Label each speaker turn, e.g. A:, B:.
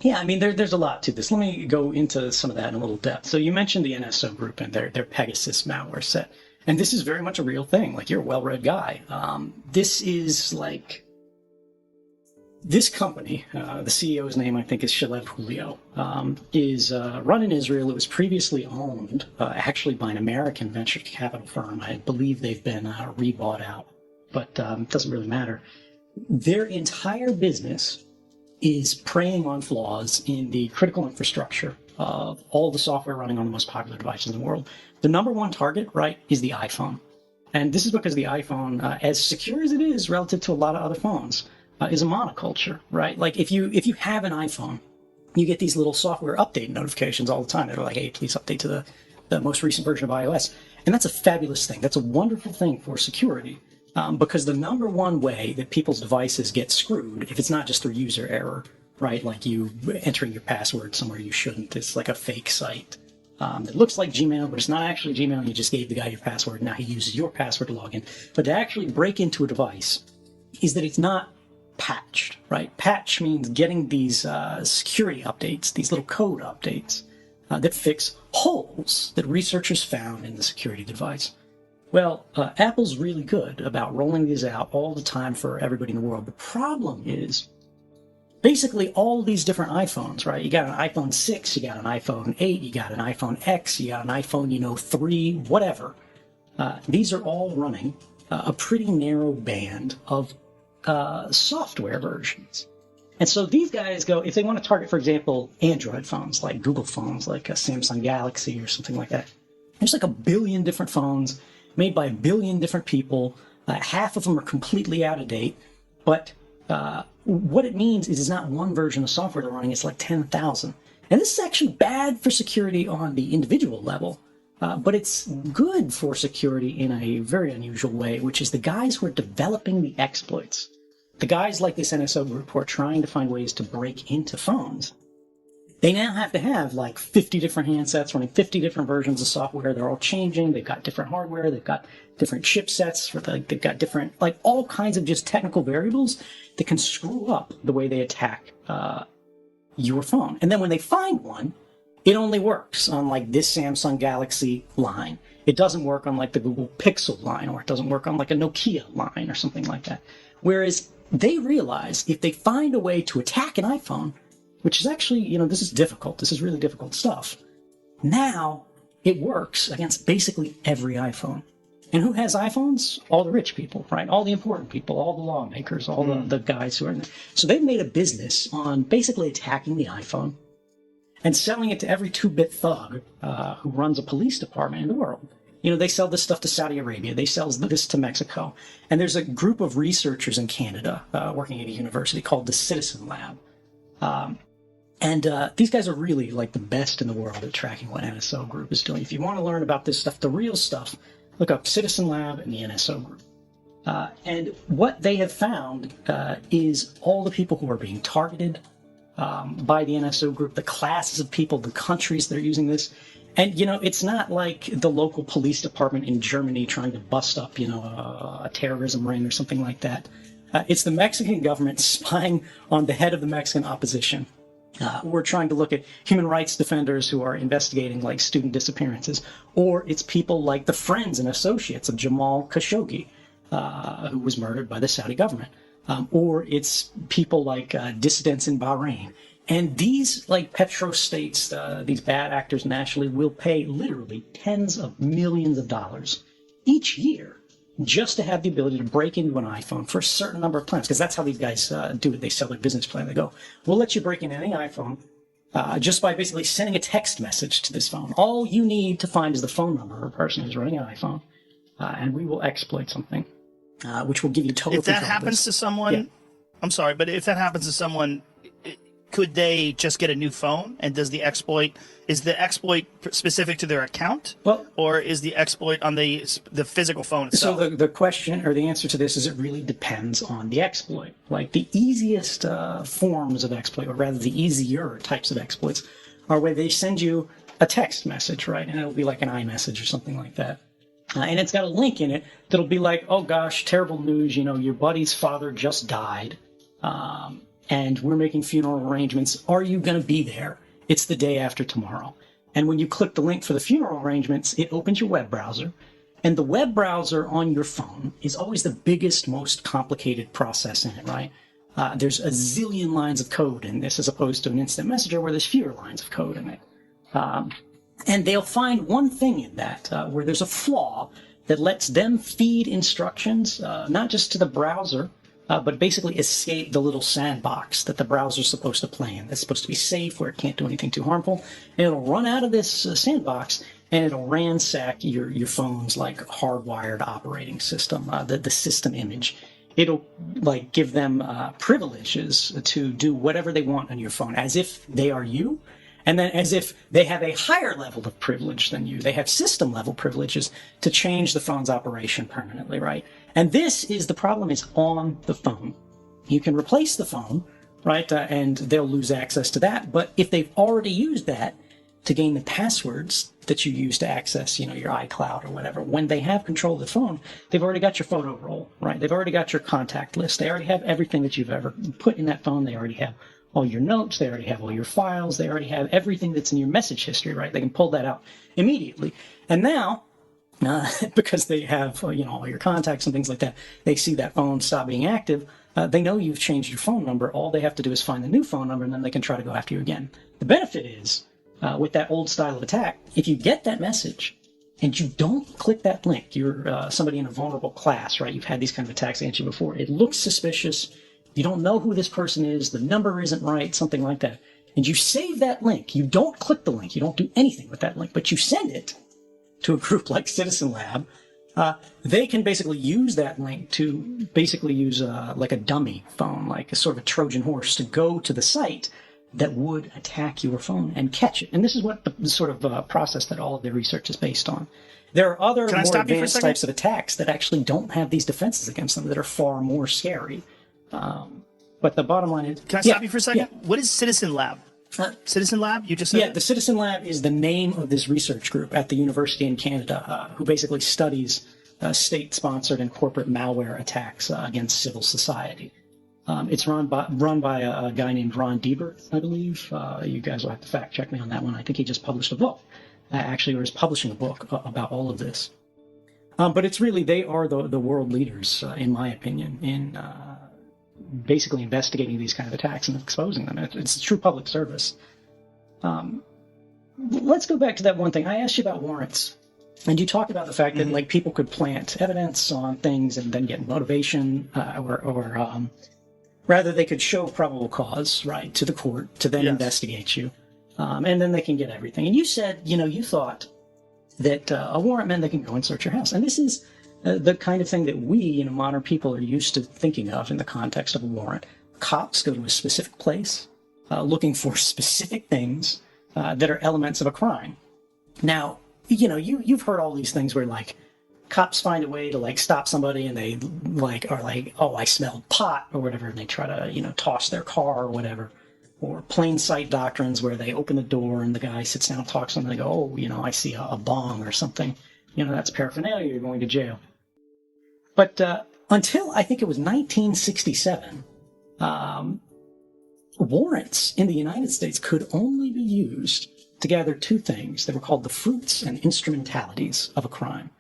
A: Yeah, I mean, there's a lot to this. Let me go into some of that in a little depth. So you mentioned the NSO group and their Pegasus malware set. And this is very much a real thing. Like, you're a well-read guy. This is like, this company, the CEO's name, I think, is Shalev Julio, is run in Israel. It was previously owned, actually, by an American venture capital firm. I believe they've been rebought out, but it doesn't really matter. Their entire business is preying on flaws in the critical infrastructure of all the software running on the most popular devices in the world. The number one target, right, is the iPhone. And this is because the iPhone, as secure as it is relative to a lot of other phones, is a monoculture, right? Like, if you have an iPhone, you get these little software update notifications all the time that are like, hey, please update to the most recent version of iOS. And that's a fabulous thing. That's a wonderful thing for security. Because the number one way that people's devices get screwed, if it's not just through user error, right, like you entering your password somewhere you shouldn't, it's like a fake site that looks like Gmail, but it's not actually Gmail. You just gave the guy your password. Now he uses your password to log in. But to actually break into a device is that it's not patched, right? Patch means getting these security updates, these little code updates that fix holes that researchers found in the security device. Well, Apple's really good about rolling these out all the time for everybody in the world. The problem is basically all these different iPhones, right? You got an iPhone 6, you got an iPhone 8, you got an iPhone X, you got an iPhone, 3, whatever. These are all running a pretty narrow band of software versions. And so these guys go, if they want to target, for example, Android phones, like Google phones, like a Samsung Galaxy or something like that, there's like a billion different phones made by a billion different people. Half of them are completely out of date. But what it means is it's not one version of software they're running, it's like 10,000. And this is actually bad for security on the individual level. But it's good for security in a very unusual way, which is the guys who are developing the exploits. The guys like this NSO group who are trying to find ways to break into phones. They now have to have like 50 different handsets running 50 different versions of software. They're all changing. They've got different hardware. They've got different chipsets. They've got different, like, all kinds of just technical variables that can screw up the way they attack your phone. And then when they find one, it only works on like this Samsung Galaxy line. It doesn't work on like the Google Pixel line, or it doesn't work on like a Nokia line or something like that. Whereas they realize if they find a way to attack an iPhone, which is actually, this is difficult. This is really difficult stuff. Now it works against basically every iPhone. And who has iPhones? All the rich people, right? All the important people, all the lawmakers, all the guys who are in there. So they've made a business on basically attacking the iPhone and selling it to every 2-bit thug who runs a police department in the world. They sell this stuff to Saudi Arabia. They sell this to Mexico. And there's a group of researchers in Canada working at a university called the Citizen Lab. And these guys are really like the best in the world at tracking what NSO Group is doing. If you want to learn about this stuff, the real stuff, look up Citizen Lab and the NSO Group. And what they have found is all the people who are being targeted by the NSO Group, the classes of people, the countries that are using this. And, it's not like the local police department in Germany trying to bust up, a terrorism ring or something like that. It's the Mexican government spying on the head of the Mexican opposition. We're trying to look at human rights defenders who are investigating like student disappearances, or it's people like the friends and associates of Jamal Khashoggi, who was murdered by the Saudi government, or it's people like dissidents in Bahrain. And these like petrostates, these bad actors nationally, will pay literally tens of millions of dollars each year just to have the ability to break into an iPhone for a certain number of plans, because that's how these guys do it. They sell their business plan. They go, we'll let you break into any iPhone just by basically sending a text message to this phone. All you need to find is the phone number of a person who's running an iPhone, and we will exploit something, which will give you total control.
B: If that happens to someone,
A: yeah.
B: I'm sorry, but if that happens to someone, could they just get a new phone? And is the exploit specific to their account?
A: Well,
B: or is the exploit on the physical phone itself?
A: So the question or the answer to this is it really depends on the exploit. Like the easiest forms of exploit, or rather the easier types of exploits, are where they send you a text message, right? And it'll be like an iMessage or something like that. And it's got a link in it that'll be like, oh gosh, terrible news, your buddy's father just died. and we're making funeral arrangements. Are you going to be there? It's the day after tomorrow. And when you click the link for the funeral arrangements, it opens your web browser. And the web browser on your phone is always the biggest, most complicated process in it, right? There's a zillion lines of code in this as opposed to an instant messenger where there's fewer lines of code in it. And they'll find one thing in that where there's a flaw that lets them feed instructions, not just to the browser, but basically escape the little sandbox that the browser's supposed to play in. That's supposed to be safe, where it can't do anything too harmful. And it'll run out of this sandbox, and it'll ransack your phone's like hardwired operating system, the system image. It'll like give them privileges to do whatever they want on your phone, as if they are you. And then as if they have a higher level of privilege than you. They have system level privileges to change the phone's operation permanently, right? And this is the problem is on the phone. You can replace the phone, right? And they'll lose access to that. But if they've already used that to gain the passwords that you use to access, your iCloud or whatever, when they have control of the phone, they've already got your photo roll, right? They've already got your contact list. They already have everything that you've ever put in that phone. They already have all your notes, they already have all your files, they already have everything that's in your message history, right? They can pull that out immediately. And now, because they have, all your contacts and things like that, they see that phone stop being active, they know you've changed your phone number. All they have to do is find the new phone number, and then they can try to go after you again. The benefit is, with that old style of attack, if you get that message and you don't click that link, you're somebody in a vulnerable class, right? You've had these kind of attacks against you before. It looks suspicious. You don't know who this person is, the number isn't right, something like that. And you save that link. You don't click the link. You don't do anything with that link, but you send it to a group like Citizen Lab. They can basically use that link to basically use like a dummy phone, like a sort of a Trojan horse to go to the site that would attack your phone and catch it. And this is what the sort of process that all of their research is based on. There are other more advanced types of attacks that actually don't have these defenses against them that are far more scary. But the bottom line is...
B: Can I stop you for a second?
A: Yeah.
B: What is Citizen Lab? Citizen Lab? You just said
A: Yeah, the Citizen Lab is the name of this research group at the university in Canada who basically studies state-sponsored and corporate malware attacks against civil society. It's run by a guy named Ron Diebert, I believe. You guys will have to fact-check me on that one. I think he just published a book, or is publishing a book about all of this. But it's really, they are the world leaders, in my opinion, in basically investigating these kind of attacks and exposing them. It's a true public service. Let's go back to that one thing. I asked you about warrants, and you talked about the fact that like people could plant evidence on things and then get motivation, or rather they could show probable cause, right, to the court to then investigate you, and then they can get everything. And you said, you thought that a warrant meant they can go and search your house, and this is the kind of thing that we, modern people are used to thinking of in the context of a warrant. Cops go to a specific place looking for specific things that are elements of a crime. Now, you've heard all these things where, like, cops find a way to, like, stop somebody and they, like, are like, oh, I smelled pot or whatever, and they try to, toss their car or whatever. Or plain sight doctrines where they open the door and the guy sits down and talks to them and they go, oh, I see a bong or something. That's paraphernalia, you're going to jail. But until I think it was 1967, warrants in the United States could only be used to gather two things. They were called the fruits and instrumentalities of a crime.